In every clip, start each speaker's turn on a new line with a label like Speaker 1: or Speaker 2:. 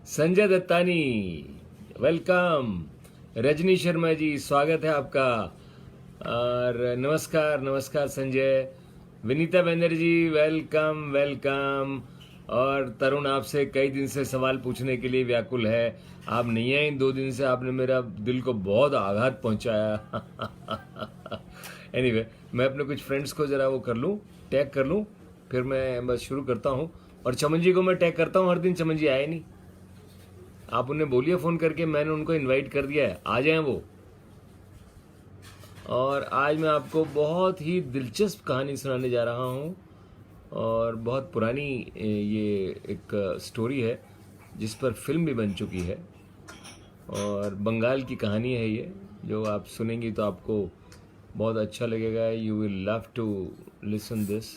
Speaker 1: Sanjay Dattani welcome. Rajni Sharma ji स्वागत है आपका। और नमस्कार नमस्कार संजय। Vinita Banerjee welcome welcome. और तरुण आपसे कई दिन से सवाल पूछने के लिए व्याकुल है, आप नहीं आए। 2 दिन से आपने मेरा दिल को बहुत आघात पहुंचाया। एनीवे मैं अपने कुछ फ्रेंड्स को जरा वो कर लूँ, टैग कर लूँ, फिर मैं बस शुरू करता हूँ। और चमन जी को मैं टैग करता हूँ हर दिन। चमन जी आए नहीं, आप उन्हें बोलिए फ़ोन करके, मैंने उनको इनवाइट कर दिया है, आ जाएं वो। और आज मैं आपको बहुत ही दिलचस्प कहानी सुनाने जा रहा हूँ, और बहुत पुरानी ये एक स्टोरी है जिस पर फिल्म भी बन चुकी है, और बंगाल की कहानी है ये। जो आप सुनेंगी तो आपको बहुत अच्छा लगेगा। You will love to listen this.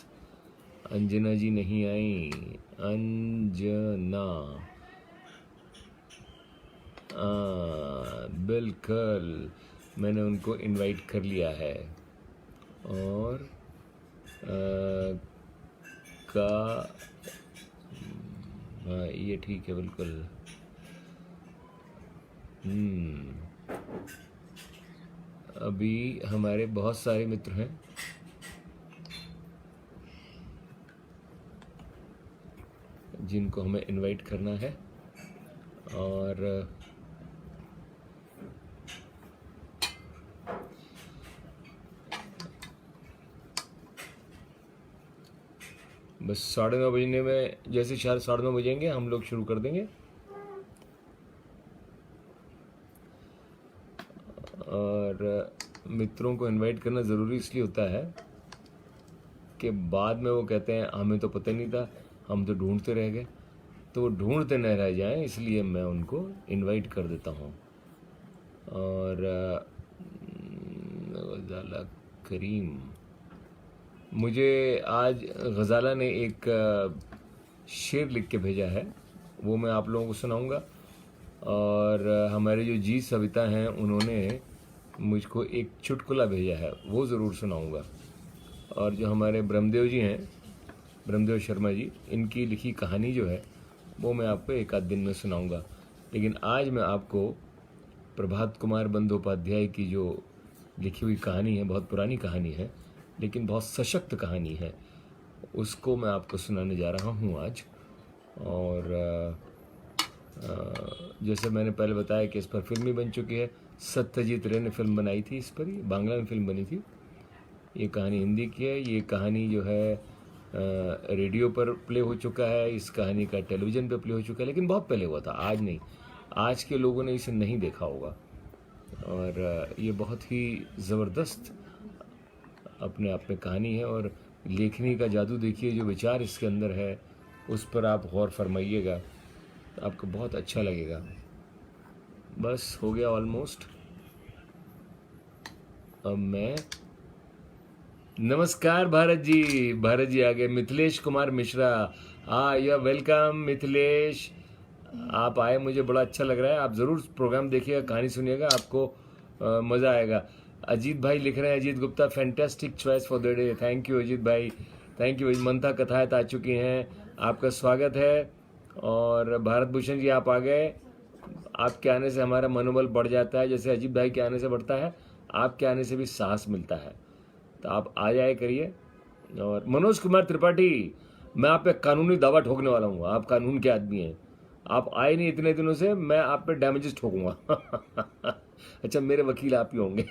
Speaker 1: Anjana ji नहीं आई, अंजना बिल्कुल, मैंने उनको इनवाइट कर लिया है। और का हाँ ये ठीक है बिल्कुल। अभी हमारे बहुत सारे मित्र हैं जिनको हमें इनवाइट करना है, और बस 9:30 बजने में, जैसे 9:30 बजेंगे हम लोग शुरू कर देंगे। और मित्रों को इनवाइट करना ज़रूरी इसलिए होता है कि बाद में वो कहते हैं हमें तो पता नहीं था, हम तो ढूंढते रह गए। तो वो ढूंढते न रह जाएं, इसलिए मैं उनको इनवाइट कर देता हूँ। और गज़ाला करीम, मुझे आज गज़ाला ने एक शेर लिख के भेजा है, वो मैं आप लोगों को सुनाऊंगा। और हमारे जो जी सविता हैं उन्होंने मुझको एक चुटकुला भेजा है, वो ज़रूर सुनाऊंगा। और जो हमारे ब्रह्मदेव जी हैं, ब्रह्मदेव शर्मा जी, इनकी लिखी कहानी जो है वो मैं आपको एक आध दिन में सुनाऊंगा। लेकिन आज मैं आपको प्रभात कुमार बंदोपाध्याय की जो लिखी हुई कहानी है, बहुत पुरानी कहानी है लेकिन बहुत सशक्त कहानी है, उसको मैं आपको सुनाने जा रहा हूँ आज। और जैसे मैंने पहले बताया कि इस पर फिल्म भी बन चुकी है। सत्यजीत रे ने फिल्म बनाई थी इस पर, बांग्ला में फिल्म बनी थी। ये कहानी हिंदी की है। ये कहानी जो है रेडियो पर प्ले हो चुका है, इस कहानी का टेलीविज़न पर प्ले हो चुका है, लेकिन बहुत पहले हुआ था, आज नहीं। आज के लोगों ने इसे नहीं देखा होगा। और ये बहुत ही ज़बरदस्त अपने आप में कहानी है। और लेखनी का जादू देखिए, जो विचार इसके अंदर है उस पर आप गौर फरमाइएगा, तो आपको बहुत अच्छा लगेगा। बस हो गया ऑलमोस्ट। अब मैं, नमस्कार भारत जी, भारत जी आ गए। मिथिलेश कुमार मिश्रा, यू वेलकम मिथिलेश, आप आए, मुझे बड़ा अच्छा लग रहा है। आप ज़रूर प्रोग्राम देखिएगा, कहानी सुनिएगा, आपको मज़ा आएगा। अजीत भाई लिख रहे हैं, Ajit Gupta, fantastic choice for the day. Thank you Ajit भाई, थैंक यू। मंथा कथायत आ चुकी हैं, आपका स्वागत है। और भारत भूषण जी आप आ गए, आपके आने से हमारा मनोबल बढ़ जाता है, जैसे अजीत भाई के आने से बढ़ता है, आपके आने से भी साहस मिलता है। तो आप आ जाए करिए। और मनोज कुमार त्रिपाठी, मैं आप पे कानूनी दावा ठोकने वाला हूँ, आप कानून के आदमी हैं, आप आए नहीं इतने दिनों से, मैं आप पे डैमेजेस ठोकूंगा। अच्छा, मेरे वकील आप ही होंगे।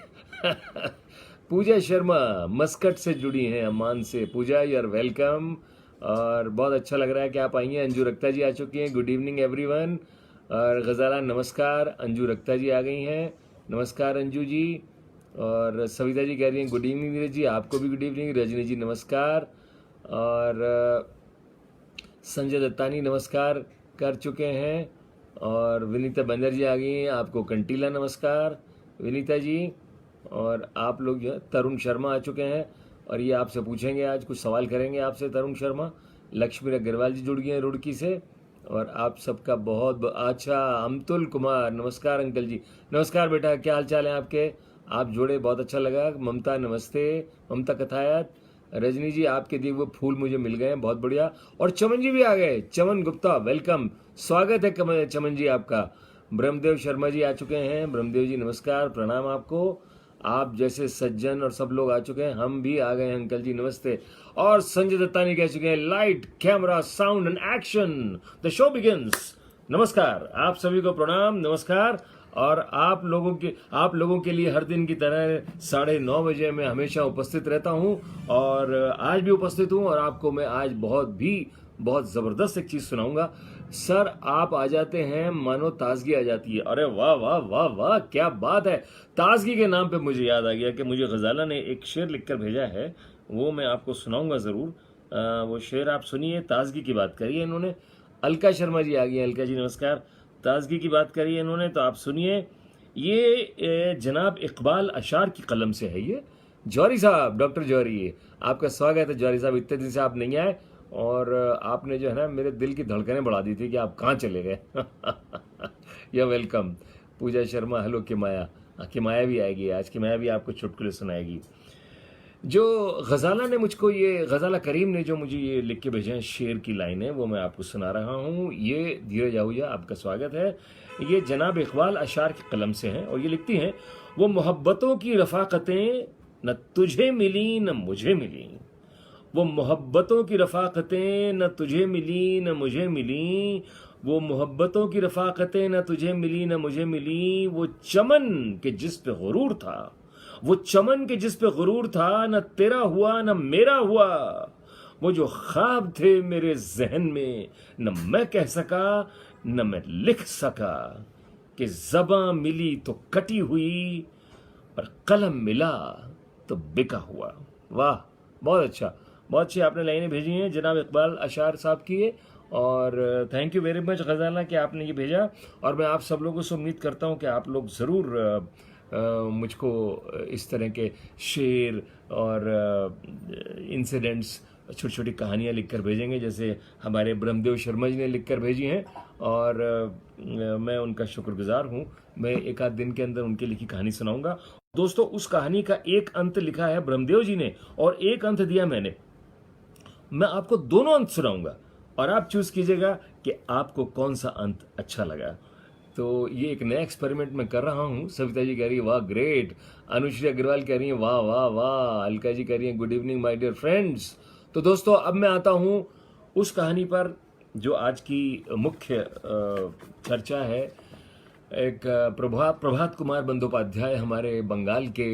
Speaker 1: पूजा शर्मा मस्कट से जुड़ी हैं, अम्मान से। पूजा यू आर वेलकम, और बहुत अच्छा लग रहा है कि आप आई हैं। अंजू रक्ता जी आ चुकी हैं, गुड इवनिंग एवरीवन। और गजाला नमस्कार, अंजू रक्ता जी आ गई हैं, नमस्कार अंजू जी। और सविता जी कह रही हैं गुड इवनिंग नीरज जी, आपको भी गुड इवनिंग। रजनी जी नमस्कार, और संजय दत्तानी नमस्कार कर चुके हैं, और विनीता बनर्जी आ गई हैं, आपको कंटीला नमस्कार विनीता जी। और आप लोग जो है, तरुण शर्मा आ चुके हैं, और ये आपसे पूछेंगे, आज कुछ सवाल करेंगे आपसे तरुण शर्मा। लक्ष्मी अग्रवाल जी जुड़ गए हैं रुड़की से, और आप सबका बहुत अच्छा। अमतुल कुमार नमस्कार अंकल जी, नमस्कार बेटा, क्या हाल चाल है आपके? आप जुड़े, बहुत अच्छा लगा। ममता नमस्ते, ममता कथायत। रजनी जी आपके दिए हुए फूल मुझे मिल गए हैं, बहुत बढ़िया। और चमन जी भी आ गए, चमन गुप्ता वेलकम, स्वागत है चमन जी आपका। ब्रह्मदेव शर्मा जी आ चुके हैं, ब्रह्मदेव जी नमस्कार, प्रणाम आपको। आप जैसे सज्जन और सब लोग आ चुके हैं, हम भी आ गए हैं अंकल जी नमस्ते। और संजय दत्तानी कह चुके हैं light camera sound and action, the show begins. नमस्कार, आप सभी को प्रणाम, नमस्कार। और आप लोगों के लिए हर दिन की तरह 9:30 बजे मैं हमेशा उपस्थित रहता हूं, और आज भी उपस्थित हूं। और आपको मैं आज बहुत जबरदस्त एक चीज सुनाऊंगा। सर आप आ जाते हैं, मानो ताजगी आ जाती है। अरे वाह वाह वाह वाह, क्या बात है। ताजगी के नाम पे मुझे याद आ गया कि मुझे गजाला ने एक शेर लिखकर भेजा है, वो मैं आपको सुनाऊंगा जरूर। वो शेर आप सुनिए, ताजगी की बात करिए इन्होंने। अलका शर्मा जी आ गई, अलका जी नमस्कार। ताजगी की बात करी है इन्होंने, तो आप सुनिए। ये जनाब इकबाल अशार की कलम से है ये। जौहरी साहब, डॉक्टर जौहरी, आपका स्वागत है जौहरी साहब। इतने दिन से आप नहीं आए, और आपने जो है ना मेरे दिल की धड़कनें बढ़ा दी थी कि आप कहाँ चले गए। या वेलकम। पूजा शर्मा, हेलो किमाया। किमाया भी आएगी आज, किमाया भी आपको चुटकुले सुनाएगी। जो गजाला ने मुझको, ये गजाला करीम ने जो मुझे ये लिख के भेजे हैं शेर की लाइनें, वो मैं आपको सुना रहा हूँ। ये धीरज आहूजा, आपका स्वागत है। ये जनाब इकबाल अशार की कलम से हैं, और ये लिखती हैं, वो मोहब्बतों की रफ़ाक़तें न तुझे मिली न मुझे मिली, वो मोहब्बतों की रफ़ाक़तें न तुझे मिली न मुझे मिली, वो मोहब्बतों की रफ़ाक़तें न तुझे मिली न मुझे मिली, वो चमन के जिस पे गुरूर था, वो चमन के जिस पे गुरूर था, न तेरा हुआ न मेरा हुआ, वो जो ख्वाब थे मेरे जहन में, न मैं कह सका न मैं लिख सका, कि ज़बां मिली तो कटी हुई, और कलम मिला तो बिका हुआ। वाह, बहुत अच्छा, बहुत अच्छी आपने लाइनें भेजी हैं जनाब इकबाल अशार साहब की। और थैंक यू वेरी मच गजाला कि आपने ये भेजा। और मैं आप सब लोगों से उम्मीद करता हूँ कि आप लोग ज़रूर मुझको इस तरह के शेर और इंसिडेंट्स, छोटी छोटी कहानियाँ लिखकर भेजेंगे, जैसे हमारे ब्रह्मदेव शर्मा जी ने लिखकर भेजी हैं, और मैं उनका शुक्रगुजार हूँ। मैं एक आध दिन के अंदर उनकी लिखी कहानी सुनाऊंगा। दोस्तों, उस कहानी का एक अंत लिखा है ब्रह्मदेव जी ने, और एक अंत दिया मैंने। मैं आपको दोनों अंत सुनाऊंगा, और आप चूज कीजिएगा कि आपको कौन सा अंत अच्छा लगा। तो ये एक नया एक्सपेरिमेंट मैं कर रहा हूँ। सविता जी कह रही है वाह ग्रेट, अनुश्री अग्रवाल कह रही है वाह वाह वाह, अलका जी कह रही है good evening my dear friends. तो दोस्तों, अब मैं आता हूँ उस कहानी पर जो आज की मुख्य चर्चा है। एक प्रभात कुमार बंदोपाध्याय, हमारे बंगाल के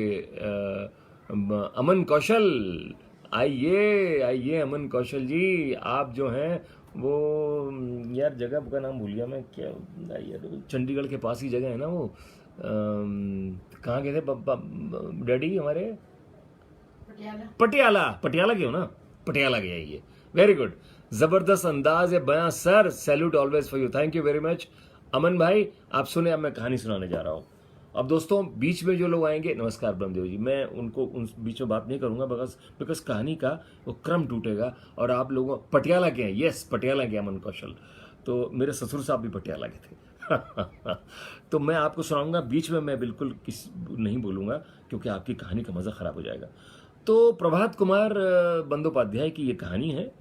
Speaker 1: अमन कौशल, आइए आइए अमन कौशल जी। आप जो हैं वो, यार जगह का नाम भूल गया मैं, क्या यार, चंडीगढ़ के पास ही जगह है ना वो, कहाँ गए थे डैडी हमारे? पटियाला। पटियाला गए हो ना? पटियाला गया ये, वेरी गुड, जबरदस्त अंदाज है बयां sir, salute always for you, thank you very much Aman भाई। आप सुने, अब मैं कहानी सुनाने जा रहा हूँ। अब दोस्तों, बीच में जो लोग आएंगे, नमस्कार ब्रह्मदेव जी, मैं उनको उन बीच में बात नहीं करूंगा, बिकॉज कहानी का वो क्रम टूटेगा। और आप लोगों, पटियाला के हैं, यस पटियाला के अमन कौशल, तो मेरे ससुर साहब भी पटियाला के थे। तो मैं आपको सुनाऊंगा, बीच में मैं बिल्कुल नहीं बोलूंगा, क्योंकि आपकी कहानी का मजा खराब हो जाएगा। तो प्रभात कुमार बंदोपाध्याय की ये कहानी है,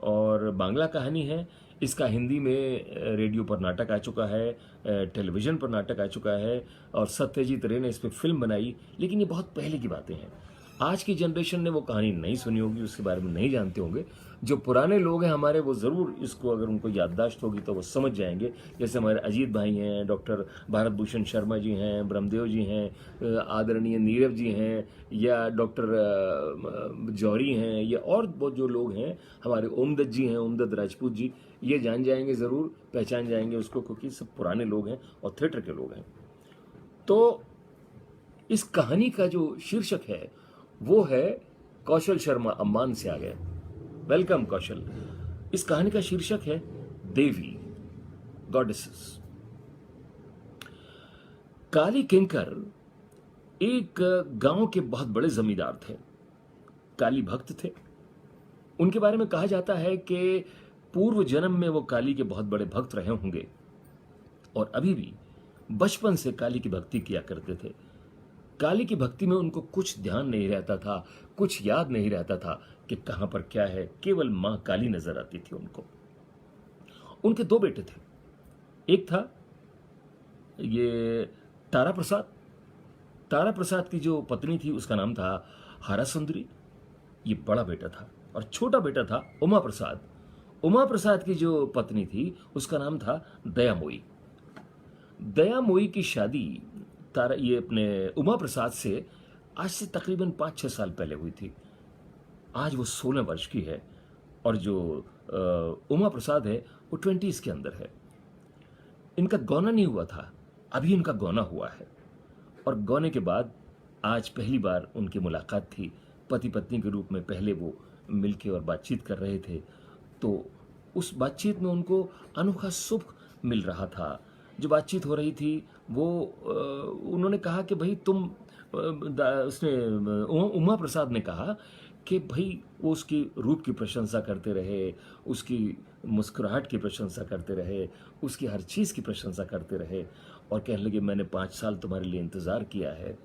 Speaker 1: और बांग्ला कहानी है। इसका हिंदी में रेडियो पर नाटक आ चुका है, टेलीविज़न पर नाटक आ चुका है, और सत्यजीत रे ने इस पर फिल्म बनाई, लेकिन ये बहुत पहले की बातें हैं। आज की जनरेशन ने वो कहानी नहीं सुनी होगी, उसके बारे में नहीं जानते होंगे। जो पुराने लोग हैं हमारे, वो ज़रूर इसको, अगर उनको याददाश्त होगी तो वो समझ जाएंगे। जैसे हमारे अजीत भाई हैं, डॉक्टर भारत भूषण शर्मा जी हैं, ब्रह्मदेव जी हैं, आदरणीय नीरव जी हैं, या डॉक्टर जौहरी हैं, या और बहुत जो लोग हैं, हमारे ओमदत्त जी हैं, ओमदत्त राजपूत जी, ये जान जाएंगे ज़रूर, पहचान जाएंगे उसको, क्योंकि सब पुराने लोग हैं और थिएटर के लोग हैं। तो इस कहानी का जो शीर्षक है वो है कौशल शर्मा, अम्बान से आ गए। वेलकम कौशल। इस कहानी का शीर्षक है देवी, गॉडेसेस। काली किंकर एक गांव के बहुत बड़े जमींदार थे, काली भक्त थे। उनके बारे में कहा जाता है कि पूर्व जन्म में वो काली के बहुत बड़े भक्त रहे होंगे और अभी भी बचपन से काली की भक्ति किया करते थे। काली की भक्ति में उनको कुछ ध्यान नहीं रहता था, कुछ याद नहीं रहता था कि कहां पर क्या है, केवल मां काली नजर आती थी उनको। उनके दो बेटे थे। एक था ये तारा प्रसाद। तारा प्रसाद की जो पत्नी थी उसका नाम था हारा सुंदरी, ये बड़ा बेटा था। और छोटा बेटा था उमा प्रसाद। उमा प्रसाद की जो पत्नी थी उसका नाम था दया मोई। दया मोई की शादी ये अपने उमा प्रसाद से आज से तकरीबन 5-6 साल पहले हुई थी। आज वो 16 वर्ष की है और जो उमा प्रसाद है वो 20s के अंदर है। इनका गौना नहीं हुआ था, अभी इनका गौना हुआ है। और गौने के बाद आज पहली बार उनकी मुलाकात थी। पति पत्नी के रूप में पहले वो मिलके और बातचीत कर रहे थे, तो उस बातचीत में उनको अनोखा सुख मिल रहा था। जो बातचीत हो रही थी वो उन्होंने कहा कि भाई तुम उसने उमा प्रसाद ने कहा कि भाई वो उसकी रूप की प्रशंसा करते रहे, उसकी मुस्कुराहट की प्रशंसा करते रहे, उसकी हर चीज़ की प्रशंसा करते रहे और कहने लगे मैंने 5 साल तुम्हारे लिए इंतज़ार किया है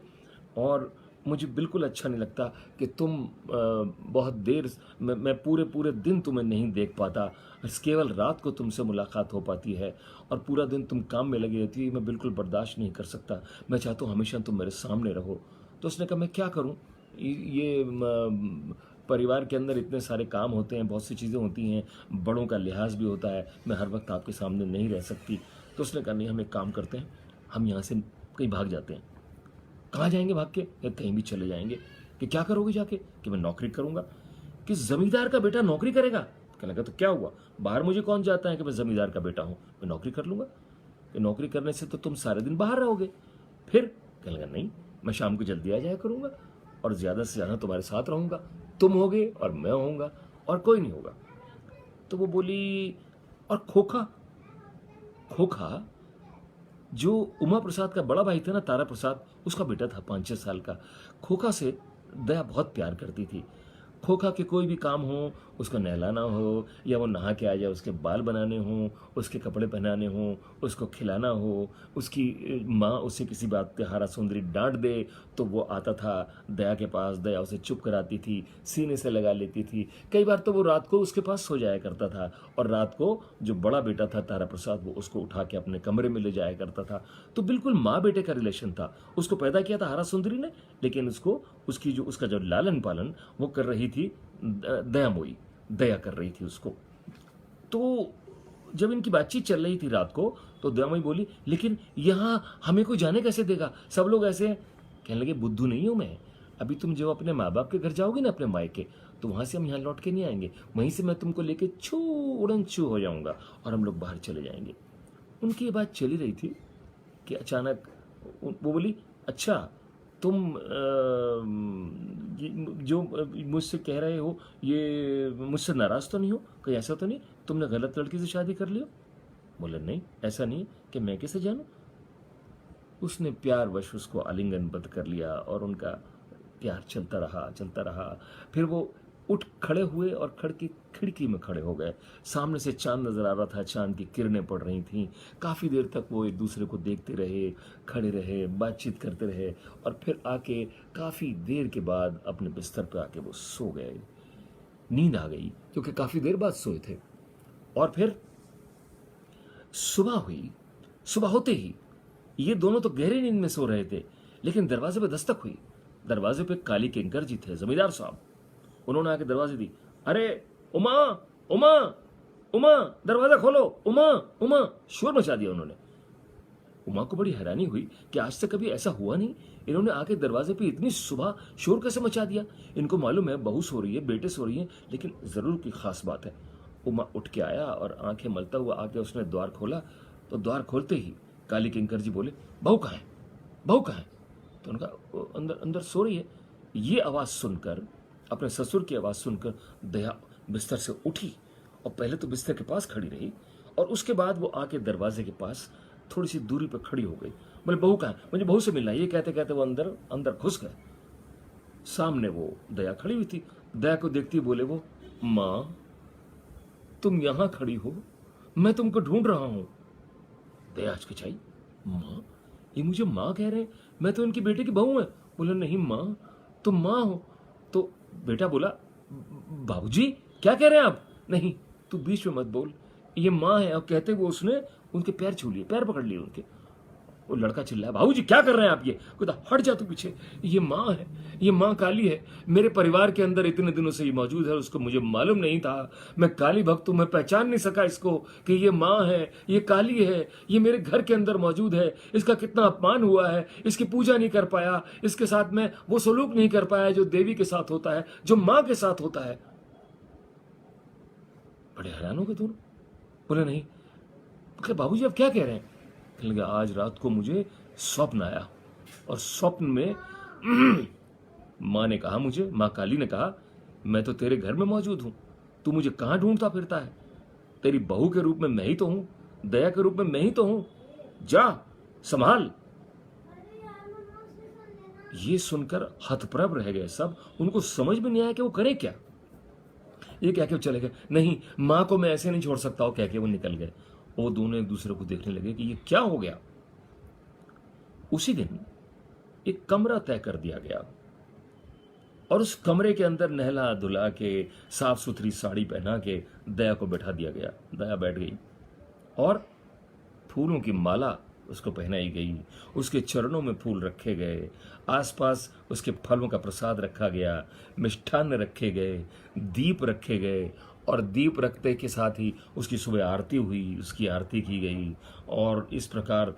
Speaker 1: और मुझे बिल्कुल अच्छा नहीं लगता कि तुम बहुत देर, मैं पूरे पूरे दिन तुम्हें नहीं देख पाता, केवल रात को तुमसे मुलाकात हो पाती है और पूरा दिन तुम काम में लगी रहती है। मैं बिल्कुल बर्दाश्त नहीं कर सकता, मैं चाहता हूँ हमेशा तुम मेरे सामने रहो। तो उसने कहा मैं क्या करूँ, ये परिवार के अंदर इतने सारे काम होते हैं, बहुत सी चीज़ें होती हैं, बड़ों का लिहाज भी होता है, मैं हर वक्त आपके सामने नहीं रह सकती। तो उसने कहा नहीं, हम एक काम करते हैं, हम यहाँ से कहीं भाग जाते हैं। कहाँ जाएंगे भाग के? या कहीं भी चले जाएंगे। कि क्या करोगे जाके? कि मैं नौकरी करूंगा। कि जमींदार का बेटा नौकरी करेगा? कहने लगा तो क्या हुआ, बाहर मुझे कौन जाता है कि मैं जमींदार का बेटा हूं, मैं नौकरी कर लूंगा। कि नौकरी करने से तो तुम सारे दिन बाहर रहोगे। फिर कहने लगा नहीं, मैं शाम को जल्दी आ जाया करूंगा और ज्यादा से ज्यादा तुम्हारे साथ रहूंगा, तुम होगे और मैं होऊंगा और कोई नहीं होगा। तो वो बोली और खोखा? खोखा जो उमा प्रसाद का बड़ा भाई था ना, तारा प्रसाद, उसका बेटा था 5-6 साल का। खोखा से दया बहुत प्यार करती थी। खोखा के कोई भी काम हो, उसको नहलाना हो या वो नहा के आ जाए, उसके बाल बनाने हों, उसके कपड़े पहनाने हों, उसको खिलाना हो, उसकी माँ उसे किसी बात पे हारा सुंदरी डांट दे तो वो आता था दया के पास, दया उसे चुप कराती थी, सीने से लगा लेती थी। कई बार तो वो रात को उसके पास सो जाया करता था और रात को जो बड़ा बेटा था तारा प्रसाद, वो उसको उठा के अपने कमरे में ले जाया करता था। तो बिल्कुल माँ बेटे का रिलेशन था। उसको पैदा किया था हारा सुंदरी ने, लेकिन उसका जो लालन पालन वो कर रही थी दया मोई, दया कर रही थी उसको। तो जब इनकी बातचीत चल रही थी रात को, तो दया मोई बोली लेकिन यहां हमें कोई जाने कैसे देगा, सब लोग ऐसे हैं। कहने लगे बुद्धू नहीं हूं मैं, अभी तुम जब अपने माँ बाप के घर जाओगे ना, अपने मायके, तो वहां से हम यहाँ लौट के नहीं आएंगे, वहीं से मैं तुमको लेके उड़न छू हो जाऊंगा और हम लोग बाहर चले जाएंगे। उनकी ये बात चली रही थी कि अचानक वो बोली अच्छा तुम जो मुझसे कह रहे हो ये मुझसे नाराज तो नहीं हो, कहीं ऐसा तो नहीं तुमने गलत लड़की से शादी कर लियो? बोले नहीं, ऐसा नहीं कि मैं कैसे जानूं। उसने प्यारवश उसको आलिंगनबद्ध कर लिया और उनका प्यार चलता रहा। फिर वो उठ खड़े हुए और खिड़की में खड़े हो गए। सामने से चांद नजर आ रहा था, चांद की किरणें पड़ रही थीं। काफ़ी देर तक वो एक दूसरे को देखते रहे, खड़े रहे, बातचीत करते रहे और फिर आके काफ़ी देर के बाद अपने बिस्तर पर आके वो सो गए। नींद आ गई क्योंकि काफ़ी देर बाद सोए थे। और फिर सुबह हुई। सुबह होते ही ये दोनों तो गहरी नींद में सो रहे थे, लेकिन दरवाजे पर दस्तक हुई।
Speaker 2: दरवाजे पे काली किंकर जी थे, जमींदार साहब। उन्होंने आके दरवाजे दी। अरे उमा, उमा, उमा, दरवाजा खोलो, उमा, उमा, शोर मचा दिया उन्होंने। उमा को बड़ी हैरानी हुई कि आज तक कभी ऐसा हुआ नहीं, इन्होंने आके दरवाजे पे इतनी सुबह शोर कैसे मचा दिया। इनको मालूम है बहू सो रही है, बेटे सो रही है, लेकिन जरूर कोई खास बात है। उमा उठ के आया और आंखें मलता हुआ आके उसने द्वार खोला। तो द्वार खोलते ही काली किंकर जी बोले, बहू कहाँ है, बहू कहाँ है? तो उनका अंदर अंदर सो रही है। ये आवाज सुनकर, अपने ससुर की आवाज सुनकर दया बिस्तर से उठी और पहले तो बिस्तर के पास खड़ी रही और उसके बाद वो आके दरवाजे के पास थोड़ी सी दूरी पर खड़ी हो गई। बोले, बहू कहाँ है, मुझे बहू से मिलना है। ये कहते कहते वो अंदर अंदर घुस गए। सामने वो दया खड़ी हुई थी। दया को देखती बोले वो, माँ तुम यहां खड़ी हो, मैं तुमको ढूंढ रहा हूं। दया हिचकिचाई, माँ ये मुझे माँ कह रहे हैं, मैं तो इनकी बेटे की बहू है। बोले, नहीं माँ तुम माँ हो। तो बेटा बोला, बाबूजी क्या कह रहे हैं आप? नहीं तू बीच में मत बोल, ये माँ है। और कहते हुए उसने उनके पैर छू लिए, पैर पकड़ लिए उनके। वो लड़का चिल्लाया, बाबूजी क्या कर रहे हैं आप? ये कहता, हट जा तू पीछे, ये माँ है, ये माँ काली है। मेरे परिवार के अंदर इतने दिनों से ये मौजूद है, उसको मुझे मालूम नहीं था। मैं काली भक्त हूं, मैं पहचान नहीं सका इसको कि ये माँ है, ये काली है, ये मेरे घर के अंदर मौजूद है। इसका कितना अपमान हुआ है, इसकी पूजा नहीं कर पाया, इसके साथ में वो सलूक नहीं कर पाया जो देवी के साथ होता है, जो माँ के साथ होता है। बड़े हैरान हो गए दोनों। बोले, नहीं। बाबूजी आप क्या कह रहे हैं? कहने लगा, आज रात को मुझे स्वप्न आया और स्वप्न में माँ ने कहा मुझे, माँ काली ने कहा, मैं तो तेरे घर में मौजूद हूं, तू मुझे कहां ढूंढता फिरता है? तेरी बहू के रूप में मैं ही तो हूं, दया के रूप में मैं ही तो हूं, जा संभाल। ये सुनकर हतप्रभ रह गए सब। उनको समझ में नहीं आया कि वो करे क्या। ये कह के चले गए, नहीं माँ को मैं ऐसे नहीं छोड़ सकता, कह के वो निकल गए। वो दोनों एक दूसरे को देखने लगे कि ये क्या हो गया। उसी दिन एक कमरा तय कर दिया गया और उस कमरे के अंदर नहला धुला के साफ सुथरी साड़ी पहना के दया को बैठा दिया गया। दया बैठ गई और फूलों की माला उसको पहनाई गई, उसके चरणों में फूल रखे गए, आसपास उसके फलों का प्रसाद रखा गया, मिष्ठान्न रखे गए, दीप रखे गए और दीप रखते के साथ ही उसकी सुबह आरती हुई, उसकी आरती की गई और इस प्रकार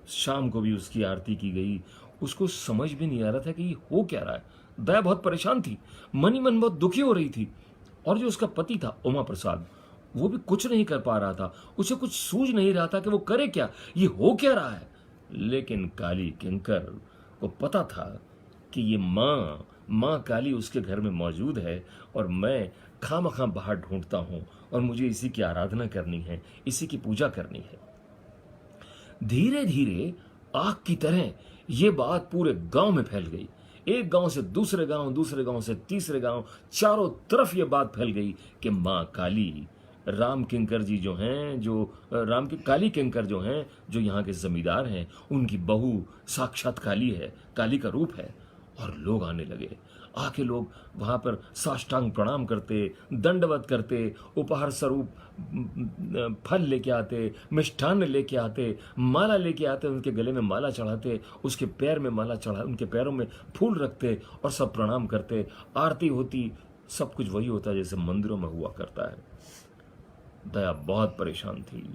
Speaker 2: शाम को भी उसकी आरती की गई। उसको समझ भी नहीं आ रहा था कि ये हो क्या रहा है। दया बहुत परेशान थी, मन ही मन बहुत दुखी हो रही थी। और जो उसका पति था उमा प्रसाद, वो भी कुछ नहीं कर पा रहा था, उसे कुछ सूझ नहीं रहा था कि वो करे क्या, ये हो क्या रहा है। लेकिन काली किंकर को पता था कि ये माँ काली उसके घर में मौजूद है और मैं खामखा बाहर ढूंढता हूं और मुझे इसी की आराधना करनी है, इसी की पूजा करनी है। धीरे धीरे आग की तरह ये बात पूरे गांव में फैल गई। एक गांव से दूसरे गांव, दूसरे गांव से तीसरे गांव, चारों तरफ ये बात फैल गई कि माँ काली, राम किंकर जी जो हैं, जो राम के काली किंकर जो हैं, जो यहाँ के जमींदार हैं, उनकी बहू साक्षात काली है, काली का रूप है। और लोग आने लगे। आके लोग वहां पर साष्टांग प्रणाम करते, दंडवत करते, उपहार स्वरूप फल लेके आते, मिष्ठान्न लेके आते, माला लेके आते, उनके गले में माला चढ़ाते, उसके पैर में माला चढ़ा, उनके पैरों में फूल रखते और सब प्रणाम करते। आरती होती, सब कुछ वही होता जैसे मंदिरों में हुआ करता है। दया बहुत परेशान थी,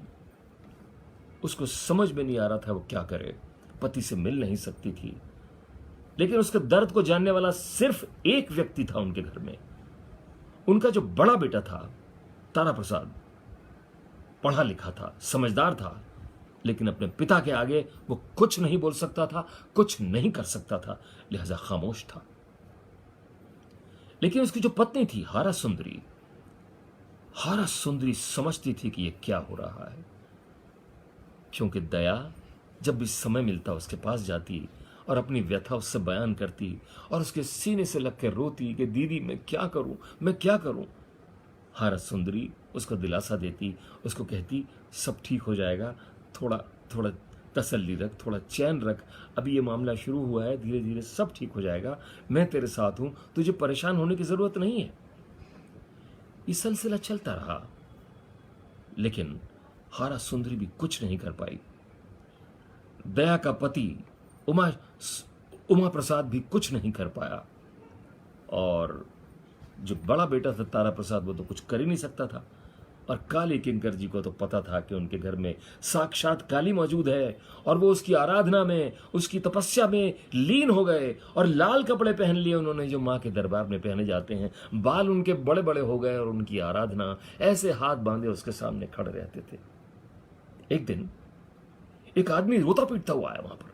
Speaker 2: उसको समझ में नहीं आ रहा था वो क्या करे। पति से मिल नहीं सकती थी, लेकिन उसके दर्द को जानने वाला सिर्फ एक व्यक्ति था उनके घर में। उनका जो बड़ा बेटा था तारा प्रसाद, पढ़ा लिखा था, समझदार था, लेकिन अपने पिता के आगे वो कुछ नहीं बोल सकता था, कुछ नहीं कर सकता था, लिहाजा खामोश था। लेकिन उसकी जो पत्नी थी हारा सुंदरी समझती थी कि यह क्या हो रहा है, क्योंकि दया जब भी समय मिलता उसके पास जाती और अपनी व्यथा उससे बयान करती और उसके सीने से लग कर रोती कि दीदी मैं क्या करूं। हारा सुंदरी उसको दिलासा देती, उसको कहती सब ठीक हो जाएगा, थोड़ा थोड़ा तसल्ली रख, थोड़ा चैन रख, अभी ये मामला शुरू हुआ है, धीरे धीरे सब ठीक हो जाएगा, मैं तेरे साथ हूं, तुझे परेशान होने की जरूरत नहीं है। ये सिलसिला चलता रहा, लेकिन हारा सुंदरी भी कुछ नहीं कर पाई। दया का पति उमा प्रसाद भी कुछ नहीं कर पाया, और जो बड़ा बेटा था तारा प्रसाद वो तो कुछ कर ही नहीं सकता था। और काली किंकर जी को तो पता था कि उनके घर में साक्षात काली मौजूद है, और वो उसकी आराधना में, उसकी तपस्या में लीन हो गए, और लाल कपड़े पहन लिए उन्होंने जो माँ के दरबार में पहने जाते हैं। बाल उनके बड़े बड़े हो गए, और उनकी आराधना ऐसे हाथ बांधे उसके सामने खड़े रहते थे। एक दिन एक आदमी रोता पीटता हुआ आया वहां पर,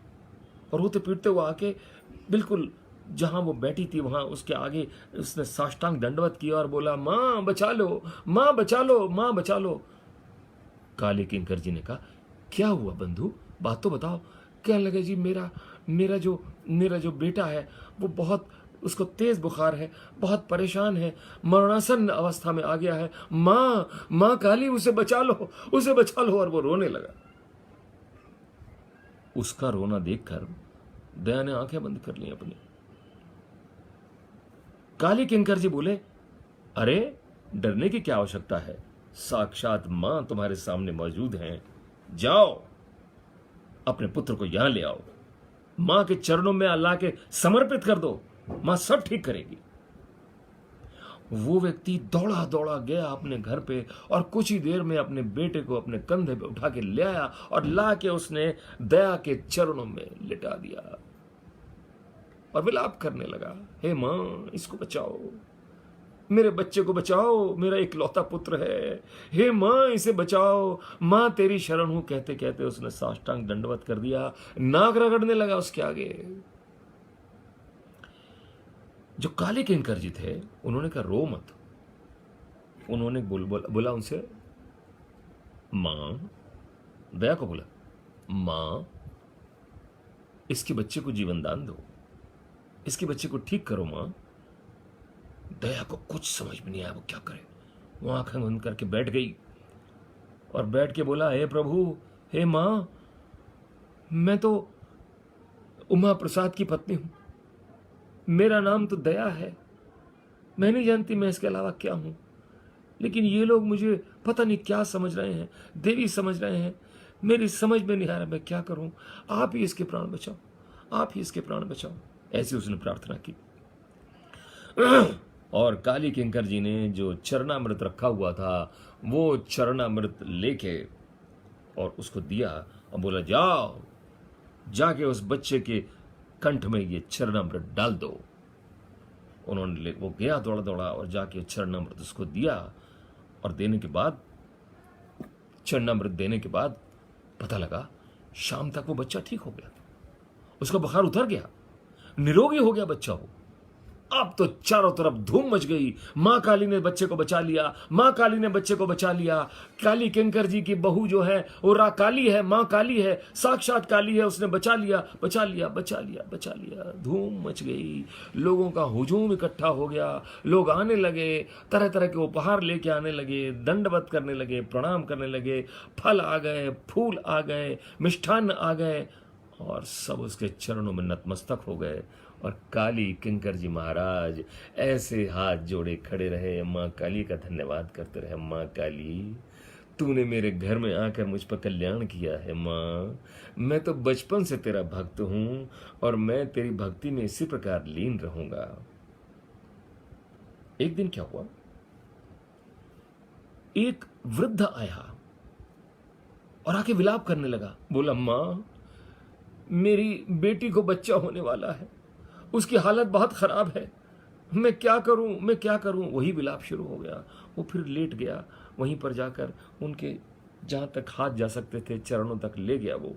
Speaker 2: और रोते पीटते हुआ आके बिल्कुल जहां वो बैठी थी वहां उसके आगे उसने साष्टांग दंडवत किया और बोला, मां बचा लो, मां बचा लो, मां बचा लो। काली किंकर जी ने कहा, क्या हुआ बंधु, बात तो बताओ। कहने लगे, जी मेरा जो बेटा है वो बहुत, उसको तेज बुखार है, बहुत परेशान है, मरणासन अवस्था में आ गया है। मां काली उसे बचा लो, उसे बचा लो। और वो रोने लगा। उसका रोना देखकर दया ने आंखें बंद कर ली अपनी। काली किंकर जी बोले, अरे डरने की क्या आवश्यकता है, साक्षात मां तुम्हारे सामने मौजूद हैं। जाओ अपने पुत्र को यहां ले आओ, मां के चरणों में अल्लाह के समर्पित कर दो, मां सब ठीक करेगी। वो व्यक्ति दौड़ा दौड़ा गया अपने घर पे, और कुछ ही देर में अपने बेटे को अपने कंधे पे उठा के ले आया, और ला के उसने दया के चरणों में लिटा दिया, और विलाप करने लगा, हे मां इसको बचाओ, मेरे बच्चे को बचाओ, मेरा इकलौता पुत्र है, हे मां इसे बचाओ, मां तेरी शरण हूं। कहते कहते उसने साष्टांग दंडवत कर दिया, नाक रगड़ने लगा उसके आगे। जो काली किंकर जी थे उन्होंने कहा, रो मत। उन्होंने बोला उनसे, मां, दया को बोला, मां इसके बच्चे को जीवन दान दो, इसके बच्चे को ठीक करो मां। दया को कुछ समझ में नहीं आया वो क्या करे। वो आंखें बंद करके बैठ गई, और बैठ के बोला, हे प्रभु, हे मां, मैं तो उमा प्रसाद की पत्नी हूं, मेरा नाम तो दया है, मैं नहीं जानती मैं इसके अलावा क्या हूं, लेकिन ये लोग मुझे पता नहीं क्या समझ रहे हैं, देवी समझ रहे हैं, मेरी समझ में नहीं आ रहा मैं क्या करूं, आप ही इसके प्राण बचाओ, आप ही इसके प्राण बचाओ। ऐसी उसने प्रार्थना की। और काली किंकर जी ने जो चरणामृत रखा हुआ था वो चरणामृत लेके और उसको दिया, और बोला, जाओ जाके उस बच्चे के कंठ में ये चरणामृत डाल दो। उन्होंने वो गया दौड़ा दौड़ा और जाके चरणामृत उसको दिया, और देने के बाद, चरणामृत देने के बाद पता लगा शाम तक वो बच्चा ठीक हो गया, उसका बुखार उतर गया, निरोगी हो गया बच्चा वो। अब तो चारों तरफ धूम मच गई, मां काली ने बच्चे को बचा लिया, मां काली ने बच्चे को बचा लिया। काली किंकर जी की बहू जो है वो काली है, मां काली है, साक्षात काली है, उसने बचा लिया, बचा लिया, बचा लिया, बचा लिया। धूम मच गई, लोगों का हुजूम इकट्ठा हो गया, लोग आने लगे, तरह तरह के उपहार लेके आने लगे, दंडवत करने लगे, प्रणाम करने लगे, फल आ गए, फूल आ गए, मिष्ठान्न आ गए, और सब उसके चरणों में नतमस्तक हो गए। और काली किंकर जी महाराज ऐसे हाथ जोड़े खड़े रहे, मां काली का धन्यवाद करते रहे, मां काली तूने मेरे घर में आकर मुझ पर कल्याण किया है मां, मैं तो बचपन से तेरा भक्त हूं, और मैं तेरी भक्ति में इसी प्रकार लीन रहूंगा। एक दिन क्या हुआ, एक वृद्ध आया और आके विलाप करने लगा, बोला, मां मेरी बेटी को बच्चा होने वाला है, उसकी हालत बहुत खराब है, मैं क्या करूं, मैं क्या करूं। वही विलाप शुरू हो गया। वो फिर लेट गया, वहीं पर जाकर उनके जहां तक हाथ जा सकते थे चरणों तक ले गया वो।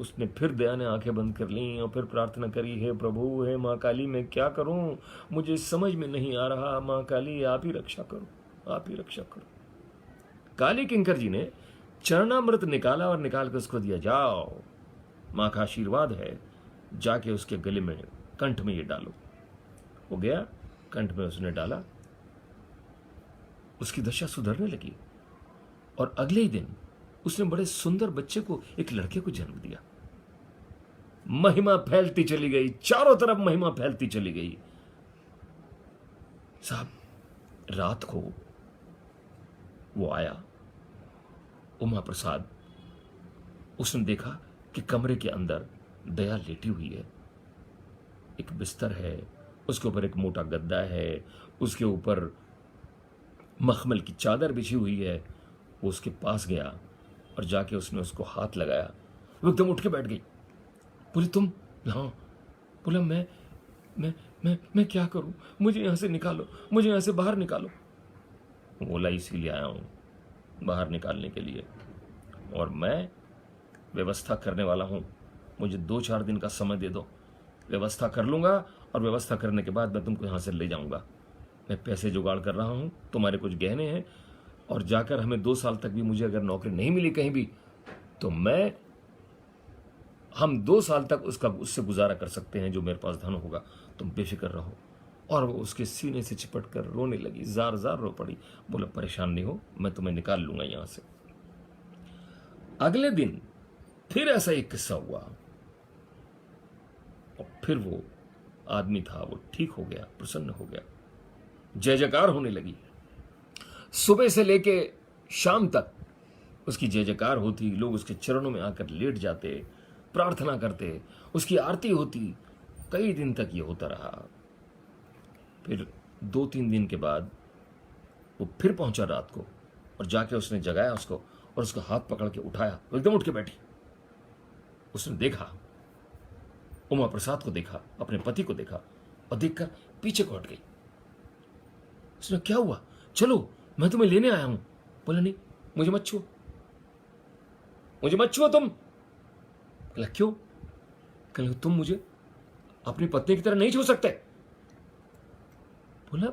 Speaker 2: उसने फिर दया ने आंखें बंद कर ली और फिर प्रार्थना करी, हे प्रभु, हे मां काली, मैं क्या करूं, मुझे समझ में नहीं आ रहा, मां काली आप ही रक्षा करो, आप ही रक्षा करो। काली किंकर जी ने चरणामृत निकाला और निकाल कर उसको दिया, जाओ मां का आशीर्वाद है, जाके उसके गले में, कंठ में ये डालो। वो गया, कंठ में उसने डाला, उसकी दशा सुधरने लगी, और अगले ही दिन उसने बड़े सुंदर बच्चे को, एक लड़के को जन्म दिया। महिमा फैलती चली गई, चारों तरफ महिमा फैलती चली गई। साहब, रात को वो आया, उमा प्रसाद, उसने देखा कि कमरे के अंदर दया लेटी हुई है, एक बिस्तर है, उसके ऊपर एक मोटा गद्दा है, उसके ऊपर मखमल की चादर बिछी हुई है। वो उसके पास गया और जाके उसने उसको हाथ लगाया। वो एकदम उठ के बैठ गई। बोली तुम यहाँ? बोला मैं क्या करूं? मुझे यहाँ से निकालो, मुझे यहाँ से बाहर निकालो। बोला इसीलिए आया हूँ, बाहर निकालने के लिए, और मैं व्यवस्था करने वाला हूँ। मुझे 2-4 दिन का समय दे दो, व्यवस्था कर लूँगा, और व्यवस्था करने के बाद मैं तुमको यहाँ से ले जाऊँगा। मैं पैसे जुगाड़ कर रहा हूँ, तुम्हारे कुछ गहने हैं, और जाकर हमें 2 साल तक भी मुझे अगर नौकरी नहीं मिली कहीं भी, तो हम 2 साल तक उससे गुजारा कर सकते हैं, जो मेरे पास धन होगा। तुम बेफिक्र रहो। और वो उसके सीने से चिपट कर रोने लगी, जार जार रो पड़ी। बोला परेशान नहीं हो, मैं तुम्हें निकाल लूंगा यहां से। अगले दिन फिर ऐसा एक किस्सा हुआ, और फिर वो आदमी था, वो ठीक हो गया, प्रसन्न हो गया, जय जयकार होने लगी। सुबह से लेके शाम तक उसकी जय जयकार होती, लोग उसके चरणों में आकर लेट जाते, प्रार्थना करते, उसकी आरती होती। कई दिन तक ये होता रहा। फिर 2-3 दिन के बाद वो फिर पहुंचा रात को, और जाके उसने जगाया उसको, और उसका हाथ पकड़ के उठाया। वो एकदम उठ के बैठी। उसने देखा, उमा प्रसाद को देखा, अपने पति को देखा, और देखकर पीछे को हट गई। उसने क्या हुआ? चलो मैं तुम्हें लेने आया हूं। बोला नहीं, मुझे मत छुओ, मुझे मत छुओ तुम। बोला क्यों? कहला तुम मुझे अपनी पत्नी की तरह नहीं छू सकते। बोला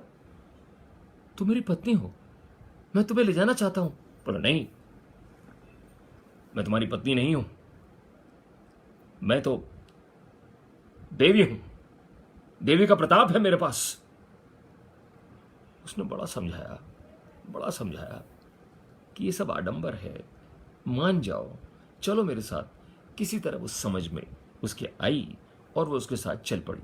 Speaker 2: तुम मेरी पत्नी हो, मैं तुम्हें ले जाना चाहता हूं। बोला नहीं, मैं तुम्हारी पत्नी नहीं हूं, मैं तो देवी हूं, देवी का प्रताप है मेरे पास। उसने बड़ा समझाया कि ये सब आडंबर है, मान जाओ, चलो मेरे साथ। किसी तरह वो समझ में उसके आई, और वो उसके साथ चल पड़ी।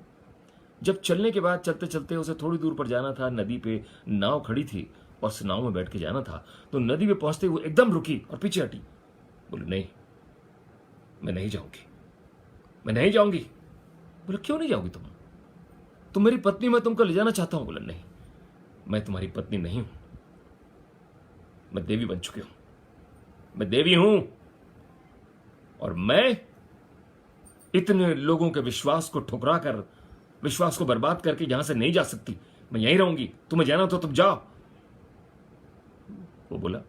Speaker 2: जब चलने के बाद चलते चलते उसे थोड़ी दूर पर जाना था, नदी पे नाव खड़ी थी, और उस नाव में बैठ के जाना था, तो नदी पे पहुंचते हुए एकदम रुकी और पीछे हटी। बोले नहीं, मैं नहीं जाऊंगी, मैं नहीं जाऊंगी। बोले क्यों नहीं जाओगी तुम मेरी पत्नी, मैं तुमको ले जाना चाहता हूं। बोले नहीं, मैं तुम्हारी पत्नी नहीं हूं, मैं देवी बन चुकी हूं, मैं देवी हूं, और मैं इतने लोगों के विश्वास को ठुकरा कर, विश्वास को बर्बाद करके यहां से नहीं जा सकती। मैं यहीं रहूंगी, तुम्हें जाना तो तुम जाओ। वो बोला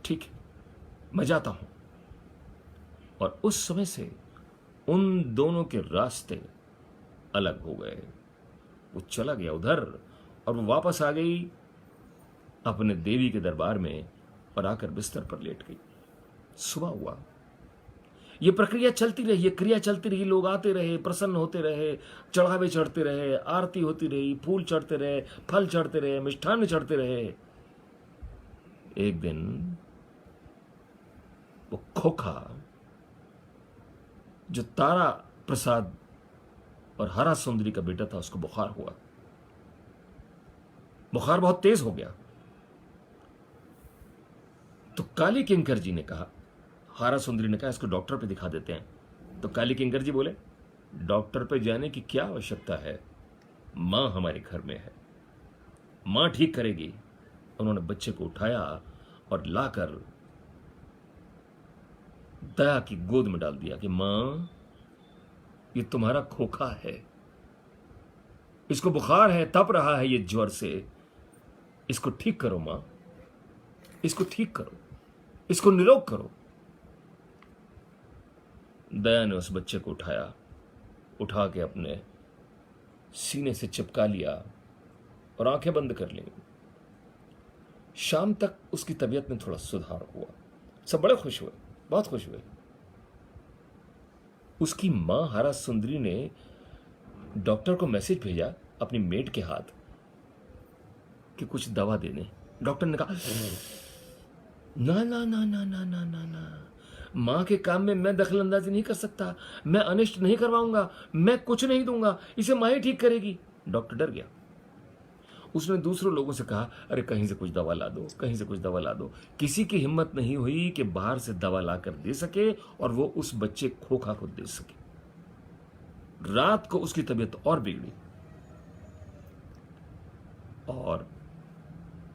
Speaker 2: ठीक है, मैं जाता हूं। और उस समय से उन दोनों के रास्ते अलग हो गए। वो चला गया उधर, और वो वापस आ गई अपने देवी के दरबार में, और आकर बिस्तर पर लेट गई। सुबह हुआ, ये प्रक्रिया चलती रही, ये क्रिया चलती रही। लोग आते रहे, प्रसन्न होते रहे, चढ़ावे चढ़ते रहे, आरती होती रही, फूल चढ़ते रहे, फल चढ़ते रहे, मिष्ठान्न चढ़ते रहे। एक दिन वो खोखा, जो तारा प्रसाद और हरा सुंदरी का बेटा था, उसको बुखार हुआ। बुखार बहुत तेज हो गया। तो काली किंकर जी ने कहा, हारा सुंदरी ने कहा इसको डॉक्टर पे दिखा देते हैं। तो काली किंकर जी बोले डॉक्टर पे जाने की क्या आवश्यकता है, मां हमारे घर में है, मां ठीक करेगी। उन्होंने बच्चे को उठाया और लाकर दया की गोद में डाल दिया कि मां, ये तुम्हारा खोखा है, इसको बुखार है, तप रहा है ये ज्वर से, इसको ठीक करो मां, इसको ठीक करो, इसको निरोग करो। दया ने उस बच्चे को उठाया, उठा के अपने सीने से चिपका लिया और आंखें बंद कर ली। शाम तक उसकी तबीयत में थोड़ा सुधार हुआ। सब बड़े खुश हुए, बहुत खुश हुए। उसकी मां हारा सुंदरी ने डॉक्टर को मैसेज भेजा अपनी मेड के हाथ कि कुछ दवा देने। डॉक्टर ने कहा ना ना ना ना ना ना ना ना, मां के काम में मैं दखलंदाजी नहीं कर सकता, मैं अनिष्ट नहीं करवाऊंगा, मैं कुछ नहीं दूंगा, इसे मां ही ठीक करेगी। डॉक्टर डर गया। उसने दूसरों लोगों से कहा अरे कहीं से कुछ दवा ला दो, कहीं से कुछ दवा ला दो। किसी की हिम्मत नहीं हुई कि बाहर से दवा लाकर दे सके और वो उस बच्चे खोखा को दे सके। रात को उसकी तबीयत और बिगड़ी, और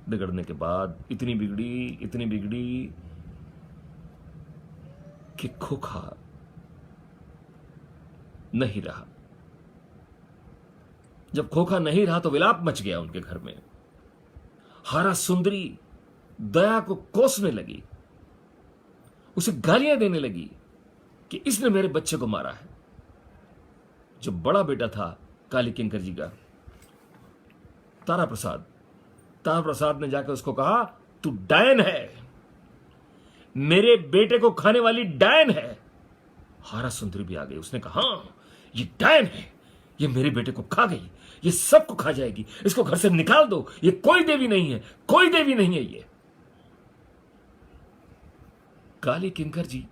Speaker 2: बिगड़ने के बाद इतनी बिगड़ी कि खोखा नहीं रहा। जब खोखा नहीं रहा तो विलाप मच गया उनके घर में। हारा सुंदरी दया को कोसने लगी, उसे गालियां देने लगी कि इसने मेरे बच्चे को मारा है। जो बड़ा बेटा था काली किंकर जी का, तारा प्रसाद ने जाकर उसको कहा, तू डायन है, मेरे बेटे को खाने वाली डायन है। हारा सुंदरी भी आ गई, उसने कहा, हाँ ये डायन है, ये मेरे बेटे को खा गई, ये सबको खा जाएगी, इसको घर से निकाल दो, ये कोई देवी नहीं है, कोई देवी नहीं है ये। काली किंकर जी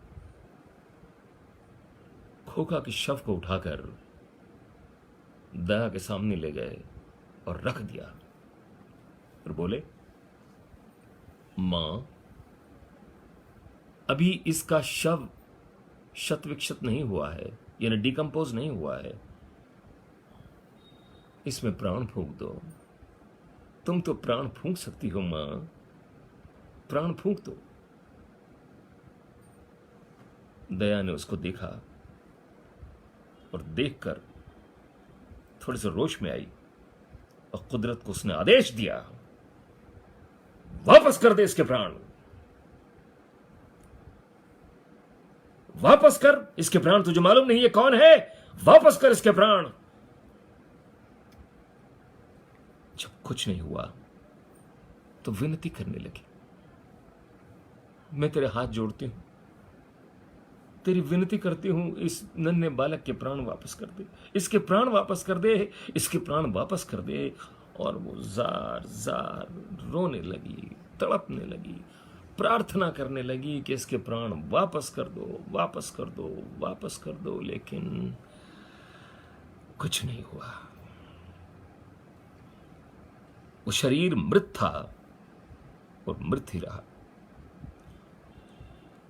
Speaker 2: खोखा के शव को उठाकर दया के सामने ले गए और रख दिया और बोले, मां, अभी इसका शव शत विक्षत नहीं हुआ है, यानी डिकम्पोज नहीं हुआ है, इसमें प्राण फूंक दो। तुम तो प्राण फूंक सकती हो मां, प्राण फूंक दो। दया ने उसको देखा और देखकर थोड़े से रोष में आई और कुदरत को उसने आदेश दिया, वापस कर दे इसके प्राण, वापस कर इसके प्राण। तुझे मालूम नहीं है कौन है, वापस कर इसके प्राण। जब कुछ नहीं हुआ तो विनती करने लगी, मैं तेरे हाथ जोड़ती हूं, तेरी विनती करती हूं, इस नन्हे बालक के प्राण वापस कर दे, इसके प्राण वापस कर दे, इसके प्राण वापस कर दे। और वो जार जार रोने लगी, तड़पने लगी, प्रार्थना करने लगी कि इसके प्राण वापस कर दो, वापस कर दो, वापस कर दो। लेकिन कुछ नहीं हुआ। वो शरीर मृत था और मृत ही रहा।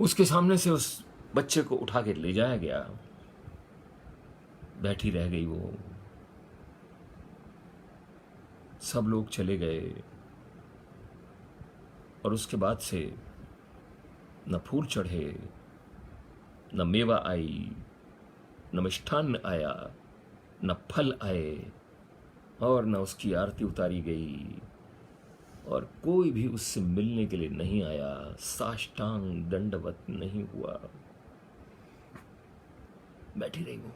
Speaker 2: उसके सामने से उस बच्चे को उठा के ले जाया गया, बैठी रह गई वो। सब लोग चले गए और उसके बाद से न फूल चढ़े, न मेवा आई, न मिष्ठान्न आया, न फल आए, और न उसकी आरती उतारी गई, और कोई भी उससे मिलने के लिए नहीं आया, साष्टांग दंडवत नहीं हुआ, बैठी रही वो।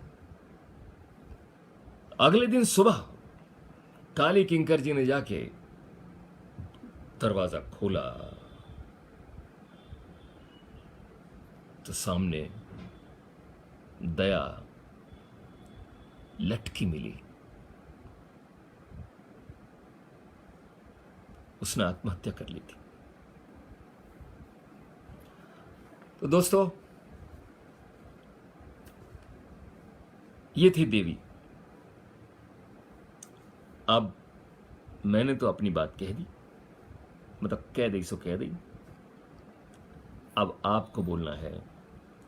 Speaker 2: अगले दिन सुबह काली किंकर जी ने जाके दरवाजा खोला तो सामने दया लटकी मिली। उसने आत्महत्या कर ली थी। तो दोस्तों, ये थी देवी। अब मैंने तो अपनी बात कह दी, मतलब कह दी सो कह दी। अब आपको बोलना है,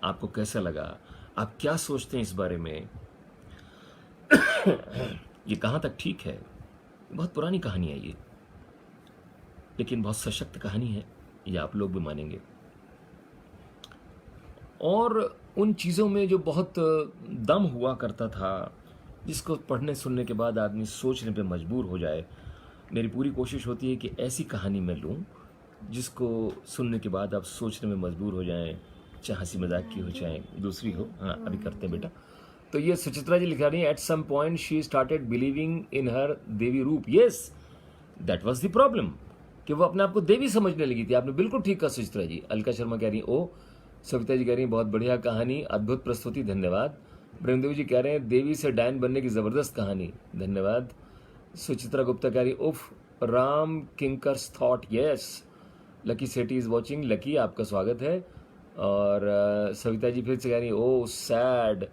Speaker 2: आपको कैसा लगा, आप क्या सोचते हैं इस बारे में। ये कहां तक ठीक है। बहुत पुरानी कहानी है ये, लेकिन बहुत सशक्त कहानी है, ये आप लोग भी मानेंगे। और उन चीज़ों में जो बहुत दम हुआ करता था, जिसको पढ़ने सुनने के बाद आदमी सोचने पे मजबूर हो जाए, मेरी पूरी कोशिश होती है कि ऐसी कहानी मैं लूँ जिसको सुनने के बाद आप सोचने में मजबूर हो जाएं, चाहे हंसी मजाक की हो चाहे दूसरी हो। हाँ, अभी करते हैं बेटा। तो ये सुचित्रा जी लिखा रही है, at some point she started believing in her devi roop. Yes, that was the problem, कि वो अपने आप को देवी समझने लगी थी। आपने बिल्कुल ठीक कहा सुचित्रा जी। अलका शर्मा कह रही ओ, सविता जी कह रही हैं बहुत बढ़िया कहानी, अद्भुत प्रस्तुति, धन्यवाद। प्रेमदेव जी कह रहे हैं देवी से डायन बनने की जबरदस्त कहानी, धन्यवाद। सुचित्रा गुप्ता कह रही उफ, Ram Kinkar's thought, yes. Lucky Sethi is watching, Lucky आपका स्वागत है। और सविता जी फिर से कह रही है oh sad.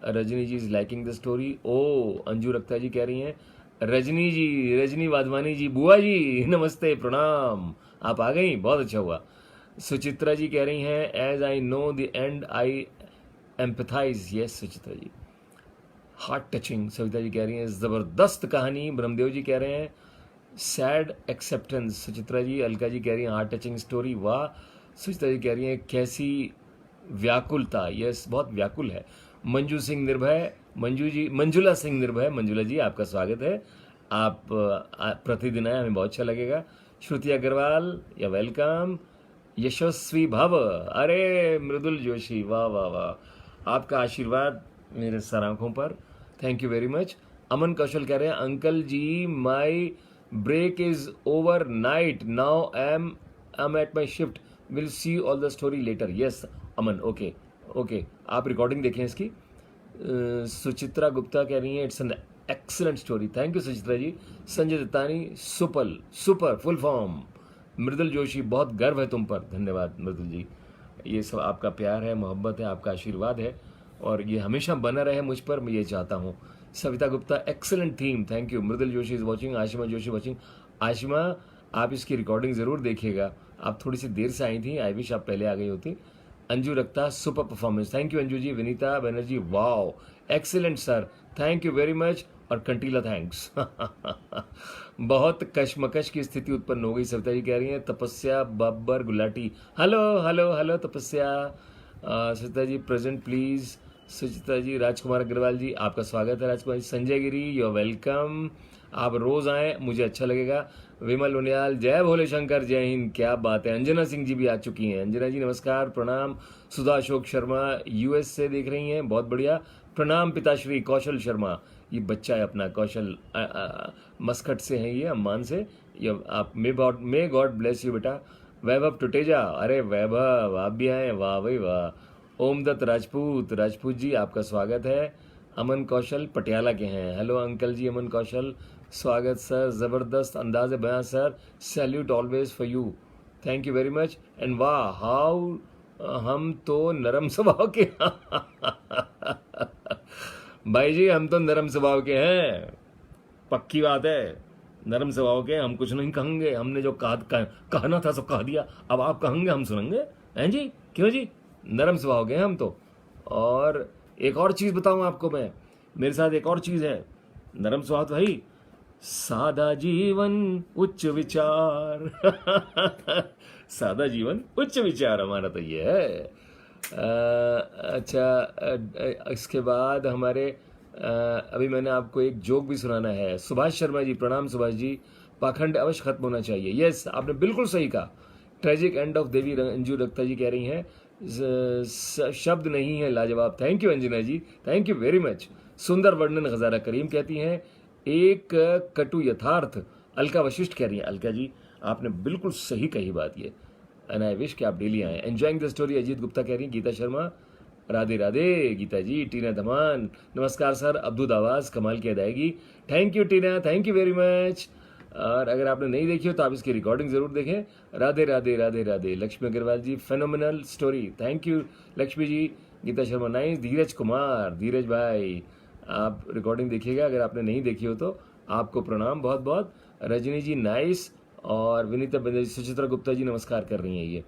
Speaker 2: Rajni ji is liking the story. Oh, Anju Rakta ji कह रही हैं रजनी जी, रजनी वाधवानी जी, बुआ जी नमस्ते, प्रणाम, आप आ गई, बहुत अच्छा हुआ। सुचित्रा जी कह रही हैं as I know the end I empathize. Yes Suchitra ji.
Speaker 1: Heart touching, Savita ji कह रही हैं ज़बरदस्त कहानी। ब्रह्मदेव जी कह रहे हैं सैड एक्सेप्टेंस। सुचित्रा जी, अलका जी कह रही हैं हार्ट टचिंग स्टोरी, वाह। सुचित्रा जी कह रही हैं कैसी व्याकुलता, यस बहुत व्याकुल है। मंजू सिंह निर्भय, मंजू जी, मंजुला सिंह निर्भय, मंजुला जी आपका स्वागत है। आप प्रतिदिन आए, हमें बहुत अच्छा लगेगा। श्रुति अग्रवाल, या वेलकम। यशस्वी भव, अरे मृदुल जोशी, वाह वाह वाह, आपका आशीर्वाद मेरे सर आंखों पर, thank you very much. Aman Kaushal कह रहे हैं uncle ji my break is over night now, I'm at my shift, will see all the story later. Yes Aman, okay okay, आप रिकॉर्डिंग देखें इसकी। सुचित्रा गुप्ता कह रही हैं it's an excellent story, thank you Suchitra ji. Sanjay Dattani, super super full form. Mridul Joshi, बहुत गर्व है तुम पर, धन्यवाद मृदुल जी। ये सब आपका प्यार है, मोहब्बत है, आपका आशीर्वाद है और ये हमेशा बना रहे मुझ पर, मैं ये चाहता हूँ। Savita Gupta, excellent theme, thank you. Mridul Joshi is watching, Ashima Joshi watching. Ashima, आप इसकी रिकॉर्डिंग ज़रूर देखिएगा, आप थोड़ी सी देर से आई थी, आई विश आप पहले आ गई होती। Anju Rakta, super performance, thank you Anju ji. Vinita Banerjee, wow excellent sir, thank you very much. और कंटीला थैंक्स। बहुत कशमकश की स्थिति उत्पन्न हो गई, सविता जी कह रही हैं। तपस्या Babbar Gulati, hello hello hello तपस्या। Savita ji present please. सुचिता जी, राजकुमार अग्रवाल जी आपका स्वागत है। राजकुमार जी, संजय गिरी यू वेलकम, आप रोज आए मुझे अच्छा लगेगा। विमल उनियाल, जय भोले शंकर, जय हिंद, क्या बात है। अंजना सिंह जी भी आ चुकी हैं, अंजना जी नमस्कार प्रणाम। सुधा अशोक शर्मा यूएस से देख रही हैं, बहुत बढ़िया, प्रणाम। पिताश्री कौशल शर्मा, ये बच्चा है अपना कौशल, मस्कट से हैं ये, अम्मान से। ये आप मे गॉड ब्लेस यू बेटा। वैभव टुटेजा, अरे वैभव आप भी आए, वाह भाई वाह। ओमदत्त राजपूत, राजपूत जी आपका स्वागत है। अमन कौशल पटियाला के हैं, हेलो अंकल जी अमन कौशल, स्वागत सर, ज़बरदस्त अंदाज बयां sir, salute always for you, thank you very much. And वाह हाउ, हम तो नरम स्वभाव के भाई जी, हम तो नरम स्वभाव के हैं, पक्की बात है, नरम स्वभाव के। हम कुछ नहीं कहेंगे, हमने जो कहना था सब कह दिया, अब आप कहेंगे हम सुनेंगे, हैं जी, क्यों जी, नरम स्वभाव के हैं हम तो। और एक और चीज़ बताऊं आपको मैं, मेरे साथ एक और चीज़ है, नरम स्वभाव तो भाई, सादा जीवन उच्च विचार सादा जीवन उच्च विचार हमारा तो ये है। अच्छा, इसके बाद हमारे अभी मैंने आपको एक जोक भी सुनाना है। सुभाष शर्मा जी, प्रणाम सुभाष जी। पाखंड अवश्य खत्म होना चाहिए, यस आपने बिल्कुल सही कहा। Tragic end of Devi, Anju Rakta ji कह रही हैं शब्द नहीं है लाजवाब, thank you Anjana ji, thank you very much. सुंदर वर्णन गजारा करीम कहती हैं एक कटु यथार्थ। अलका वशिष्ठ कह रही हैं, अलका जी आपने बिल्कुल सही कही बात ये, एंड आई विश कि आप डेली आएँ। Enjoying the story, Ajit Gupta कह रही हैं। गीता शर्मा, राधे राधे गीता जी। टीना धमान, नमस्कार सर, अब्दुल आवाज़ कमाल की अदायगी, thank you Tina, thank you very much. और अगर आपने नहीं देखी हो तो आप इसकी रिकॉर्डिंग ज़रूर देखें। Radhe Radhe Radhe Radhe. Lakshmi Agarwal ji, phenomenal story, thank you Lakshmi ji. Geeta Sharma nice. Dheeraj Kumar, Dheeraj भाई आप रिकॉर्डिंग देखिएगा, अगर आपने नहीं देखी हो तो आपको प्रणाम बहुत बहुत। रजनी जी नाइस। और विनीता बंदे, सुचित्रा गुप्ता जी नमस्कार कर रही हैं ये,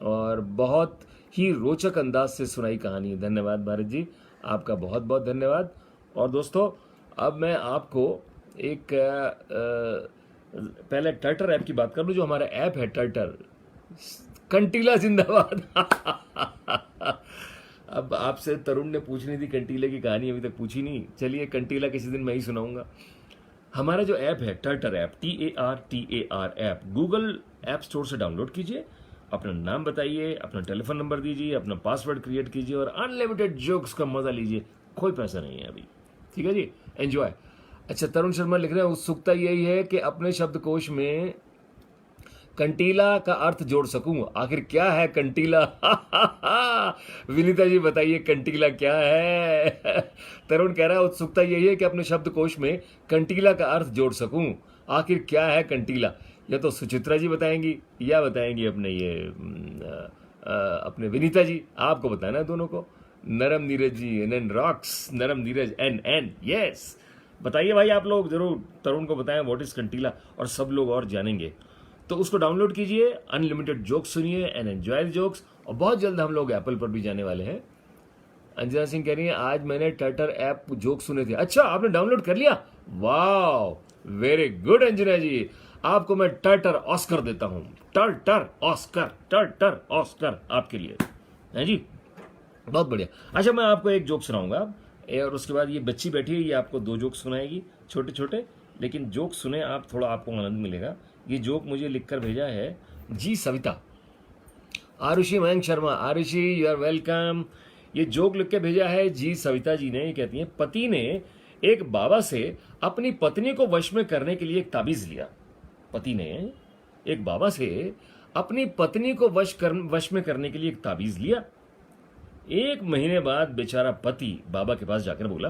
Speaker 1: और बहुत ही रोचक अंदाज से सुनाई कहानी, धन्यवाद भारत जी, आपका बहुत बहुत धन्यवाद। और दोस्तों अब मैं आपको एक पहले टर्टर ऐप की बात कर लूँ, जो हमारा ऐप है टर्टर, कंटीला जिंदाबाद अब आपसे तरुण ने पूछनी थी कंटीले की कहानी, अभी तक पूछी नहीं, चलिए कंटीला किसी दिन मैं ही सुनाऊंगा। हमारा जो ऐप है टर्टर app, TAR app, Google app store से डाउनलोड कीजिए, अपना नाम बताइए, अपना टेलीफोन नंबर दीजिए, अपना पासवर्ड क्रिएट कीजिए और अनलिमिटेड जोक्स का मजा लीजिए, कोई पैसा नहीं है अभी, ठीक है जी, एंजॉय। अच्छा, तरुण शर्मा लिख रहे हैं उत्सुकता यही है कि अपने शब्दकोश में कंटीला का अर्थ जोड़ सकूं, आखिर क्या है कंटीला विनीता जी बताइए कंटीला क्या है तरुण कह रहा है उत्सुकता यही है कि अपने शब्दकोश में कंटीला का अर्थ जोड़ सकूं, आखिर क्या है कंटीला। या तो सुचित्रा जी बताएंगी या बताएंगी अपने ये अपने विनीता जी, आपको बताना है दोनों को। नरम नीरज जी, एन रॉक्स, नरम नीरज एन यस, बताइए भाई आप लोग जरूर, तरुण को बताएं व्हाट इज कंटीला, और सब लोग और जानेंगे। तो उसको डाउनलोड कीजिए, अनलिमिटेड जोक्स सुनिए एंड एंजॉय जोक्स। और बहुत जल्द हम लोग एप्पल पर भी जाने वाले हैं, अंजना सिंह कह रही है आज मैंने टर्टर ऐप जोक सुने थे। अच्छा, आपने डाउनलोड कर लिया? वाह, वेरी गुड अंजना जी। आपको मैं टर्टर ऑस्कर देता हूं। टर्टर ऑस्कर आपके लिए है जी। बहुत बढ़िया। अच्छा, मैं आपको एक जोक सुनाऊंगा और उसके बाद ये बच्ची बैठी है, ये आपको 2 जोक सुनाएगी छोटे छोटे, लेकिन जोक सुने आप, थोड़ा आपको आनंद मिलेगा। ये जोक मुझे लिखकर भेजा है ji Savita. Arushi Mayank Sharma, Arushi you are welcome. ये जोक लिख के भेजा है जी सविता जी ने। ये कहती हैं पति ने एक बाबा से अपनी पत्नी को वश में करने के लिए एक ताबीज लिया। पति ने एक बाबा से अपनी पत्नी को वश में करने के लिए एक ताबीज लिया। 1 महीने बाद बेचारा पति बाबा के पास जाकर बोला,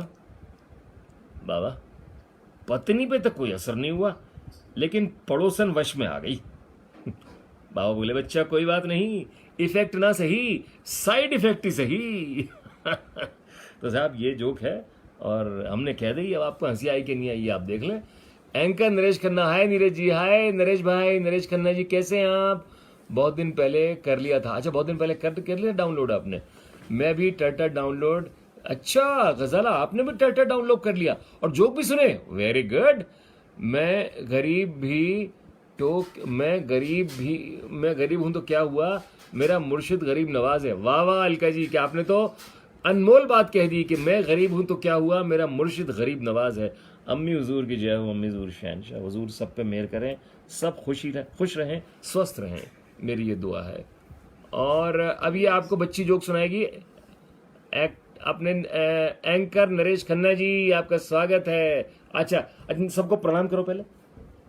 Speaker 1: बाबा पत्नी पे तो कोई असर नहीं हुआ, लेकिन पड़ोसन वश में आ गई। बाबा बोले, बच्चा कोई बात नहीं, इफेक्ट ना सही, साइड इफेक्ट ही सही। तो साहब ये जोक है और हमने कह दी। अब आपको हंसी आई कि नहीं आई आप देख लें। एंकर नरेश खन्ना, हाय नीरज जी, हाय नरेश भाई, नरेश खन्ना जी कैसे हैं आप? बहुत दिन पहले कर लिया था। अच्छा, बहुत दिन पहले कर लिया डाउनलोड आपने? मैं भी टर्टर डाउनलोड। अच्छा गजाला, आपने भी टर्टर डाउनलोड कर लिया और जोक भी सुने, वेरी गुड। मैं गरीब हूं तो क्या हुआ, मेरा मुर्शिद गरीब नवाज है। वाह वाह अलका जी, क्या आपने तो अनमोल बात कह दी कि मैं गरीब हूं तो क्या हुआ, मेरा मुर्शिद गरीब नवाज है। अम्मी हुजूर की जय हो, अम्मी हुजूर शहनशाह, हुजूर सब पे मेहर करें, सब खुश रहें, स्वस्थ रहें, मेरी ये दुआ है। और अब ये आपको बच्ची जोक सुनाएगी अपने एंकर नरेश खन्ना जी, आपका स्वागत है। अच्छा, सबको प्रणाम करो पहले,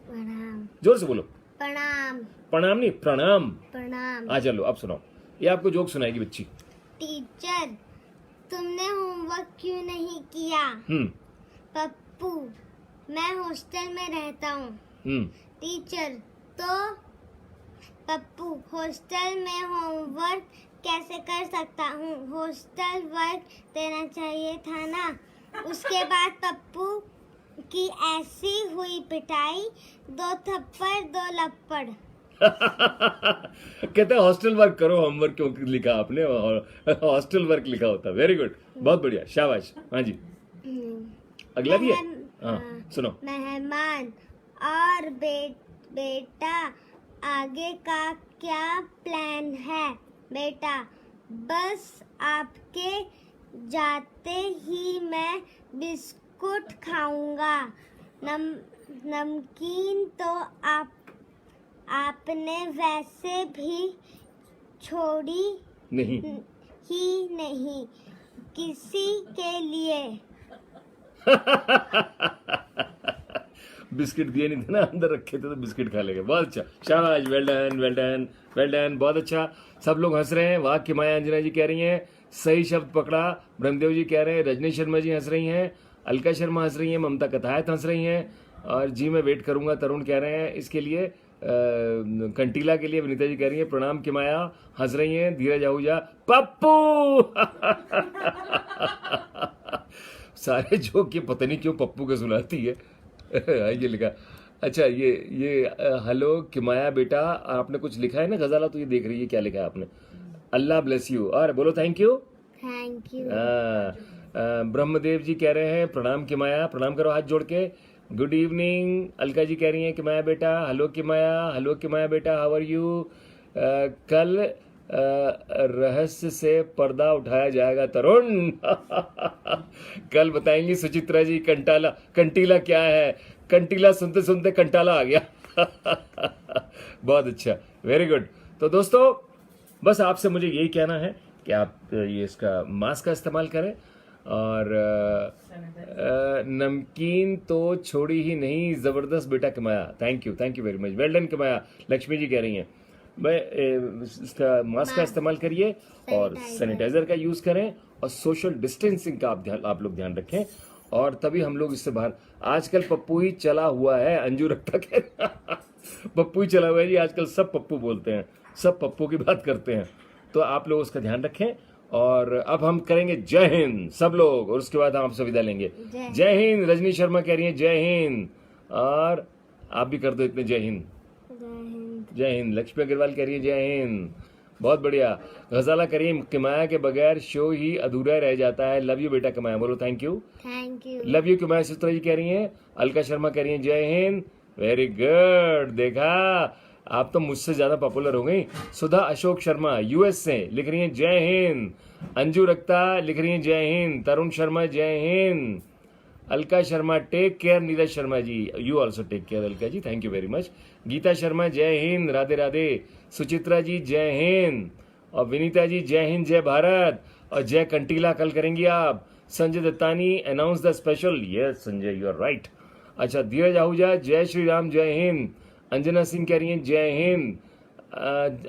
Speaker 3: प्रणाम।
Speaker 1: जोर से बोलो।
Speaker 3: प्रणाम।
Speaker 1: प्रणाम नहीं, प्रणाम।
Speaker 3: प्रणाम।
Speaker 1: चलो अब सुनाओ। ये आपको जोक सुनाएगी बच्ची।
Speaker 3: टीचर, तुमने होमवर्क क्यों नहीं किया? पप्पू, मैं हॉस्टल में रहता हूँ। टीचर, तो पप्पू, हॉस्टल में होमवर्क कैसे कर सकता हूँ? हॉस्टल वर्क देना चाहिए था ना। उसके बाद पप्पू की ऐसी हुई पिटाई, 2 थप्पड़ 2 लप्पड़।
Speaker 1: कहते हैं हॉस्टल वर्क करो, होमवर्क क्यों लिखा आपने? हॉस्टल वर्क लिखा होता। वेरी गुड, बहुत बढ़िया, शाबाश। हाँ जी, अगला भी है। हाँ सुनो।
Speaker 3: मेहमान और बेटा, आगे का क्या प्लान है? बेटा, बस आपके जाते ही मैं बिस्कुट खाऊंगा। नमकीन तो आपने वैसे भी छोड़ी
Speaker 1: नहीं
Speaker 3: ही नहीं, किसी के लिए।
Speaker 1: बिस्किट दिए नहीं थे ना, अंदर रखे थे तो बिस्किट खा लेंगे। बहुत अच्छा, शाबाश, well done well done well done, बहुत अच्छा। सब लोग हंस रहे हैं। वाह कि माया अंजना जी कह रही हैं सही शब्द पकड़ा। ब्रह्मदेव जी कह रहे हैं, रजनी शर्मा जी हंस रही हैं, अलका शर्मा हंस रही हैं, ममता कथायत हंस रही हैं, और जी मैं वेट करूंगा तरुण कह रहे हैं इसके लिए। कंटीला के लिए विनीता जी कह रही हैं प्रणाम कि माया हंस रही हैं। धीरज आहूजा, पप्पू। सारे जोक ये पता नहीं क्यों पप्पू के सुनाती है। ये लिखा। अच्छा, ये हेलो किमाया बेटा, आपने कुछ लिखा है ना गजाला, तो ये देख रही है क्या लिखा है आपने। अल्लाह ब्लेस यू, और बोलो thank you.
Speaker 3: Thank you.
Speaker 1: Brahmdev ji कह रहे हैं प्रणाम किमाया, प्रणाम करो हाथ जोड़ के। Good evening. अलका जी कह रही हैं किमाया बेटा, हेलो किमाया बेटा, हाउ आर यू। कल रहस्य से पर्दा उठाया जाएगा तरुण। कल बताएंगी सुचित्रा जी। कंटीला क्या है? कंटीला सुनते सुनते कंटाला आ गया। बहुत अच्छा, वेरी गुड। तो दोस्तों बस आपसे मुझे यही कहना है कि आप ये इसका मास्क का इस्तेमाल करें, और नमकीन तो छोड़ी ही नहीं, जबरदस्त बेटा किमाया। Thank you very much, well done Kimaya. Lakshmi ji कह रही हैं इसका मास्क का इस्तेमाल करिए और सैनिटाइजर का यूज करें, और सोशल डिस्टेंसिंग का आप लोग ध्यान रखें, और तभी हम लोग इससे बाहर। आजकल पप्पू ही चला हुआ है, अंजू रखता कह पप्पू ही चला हुआ है जी आजकल, सब पप्पू बोलते हैं, सब पप्पू की बात करते हैं। तो आप लोग उसका ध्यान रखें। और अब हम करेंगे जय हिंद सब लोग, और उसके बाद हम आपसे विदा लेंगे। जय हिंद। रजनी शर्मा कह रही है जय हिंद, और आप भी कर दो इतने जय हिंद। जय हिंद। लक्ष्मी अग्रवाल कह रही है जय हिंद। बहुत बढ़िया। गजाला करीम, किमाया के बगैर शो ही अधूरा रह जाता है। लव यू बेटा किमाया, बोलो thank you.
Speaker 3: Thank you.
Speaker 1: Love you Kimaya. Suchitra ji कह रही हैं, अलका शर्मा कह रही हैं जय हिंद, वेरी गुड। देखा, आप तो मुझसे ज्यादा पॉपुलर हो गई। सुधा अशोक शर्मा यूएस से लिख रही हैं जय हिंद। अंजू रक्ता लिख रही हैं जय Hind. Tarun Sharma Jai Hind. Alka Sharma take care. Neeraj Sharma ji you also take care Alka ji, thank you very much. Geeta Sharma Jai Hind, Radhe Radhe. Suchitra जी जय हिंद। और विनीता जी जय हिंद जय भारत। और जय कंटीला कल करेंगी आप। Sanjay Dattani announce the special. Yes Sanjay you are right. अच्छा, धीरज आहूजा जय श्री राम जय हिंद। अंजना सिंह कह रही हैं जय हिंद।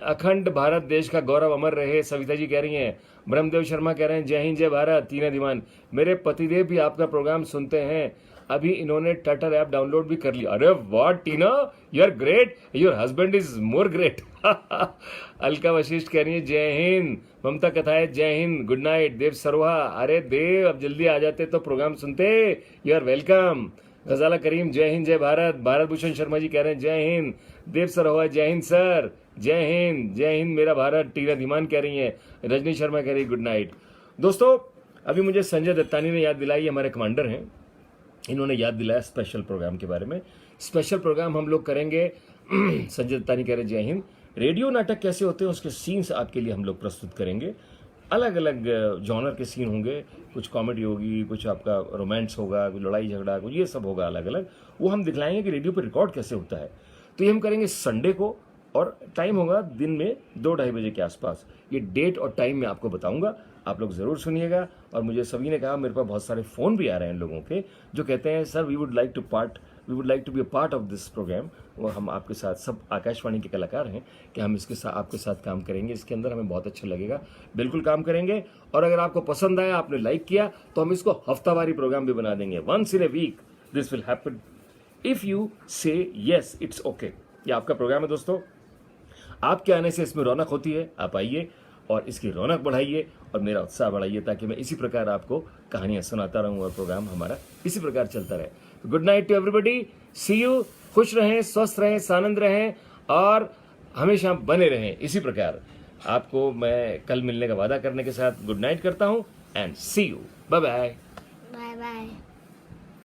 Speaker 1: अखंड भारत देश का गौरव अमर रहे, सविता जी कह रही हैं। ब्रह्मदेव शर्मा कह रहे हैं जय हिंद जय भारत। तीना दीवान, मेरे पतिदेव भी आपका प्रोग्राम सुनते हैं, अभी इन्होंने टटर ऐप डाउनलोड भी कर लिया। अरे वाह Tina, you are great, your husband is more great. Alka Vashisht कह रही है जय हिंद। ममता कथायत जय हिंद, गुड नाइट। देव सरोहा, अरे देव अब जल्दी आ जाते तो प्रोग्राम सुनते, you are welcome. Ghazala Karim जय हिंद जय भारत। भारत भूषण शर्मा जी कह रहे हैं जय हिंद। देव सरोहा जय हिंद सर, जय हिंद मेरा भारत। टीना धीमान कह रही हैं। रजनी शर्मा कह रही गुड नाइट। दोस्तों, अभी मुझे संजय दत्तानी ने याद दिलाई, हमारे कमांडर हैं, इन्होंने याद दिलाया स्पेशल प्रोग्राम के बारे में। स्पेशल प्रोग्राम हम लोग करेंगे। संजय दत्तानी कह रहे जय हिंद। रेडियो नाटक कैसे होते हैं उसके सीन्स आपके लिए हम लोग प्रस्तुत करेंगे। अलग अलग जॉनर के सीन होंगे, कुछ कॉमेडी होगी, कुछ आपका रोमांस होगा, कुछ लड़ाई झगड़ा, कुछ ये सब होगा अलग अलग। वो हम दिखलाएंगे कि रेडियो पर रिकॉर्ड कैसे होता है। तो ये हम करेंगे संडे को, और टाइम होगा दिन में 2-2:30 बजे के आसपास। ये डेट और टाइम मैं आपको बताऊंगा, आप लोग ज़रूर सुनिएगा। और मुझे सभी ने कहा, मेरे पास बहुत सारे फ़ोन भी आ रहे हैं लोगों के जो कहते हैं sir we would like to be a part of this programme. और हम आपके साथ, सब आकाशवाणी के कलाकार हैं, कि हम इसके साथ आपके साथ काम करेंगे, इसके अंदर हमें बहुत अच्छा लगेगा, बिल्कुल काम करेंगे। और अगर आपको पसंद आया, आपने लाइक किया, तो हम इसको हफ्तावारी प्रोग्राम भी बना देंगे। Once in a week this will happen if you say yes it's okay. ये आपका प्रोग्राम है दोस्तों, आपके आने से इसमें रौनक होती है। आप आइए और इसकी रौनक बढ़ाइए और मेरा उत्साह बढ़ाइए, ताकि मैं इसी प्रकार आपको कहानियां सुनाता रहूं और प्रोग्राम हमारा इसी प्रकार चलता रहे। Good night to everybody, see you. खुश रहें, स्वस्थ रहें, सानंद रहें और हमेशा बने रहें इसी प्रकार। आपको मैं कल मिलने का वादा करने के साथ गुड नाइट करता हूं and see you. Bye bye.
Speaker 3: Bye bye.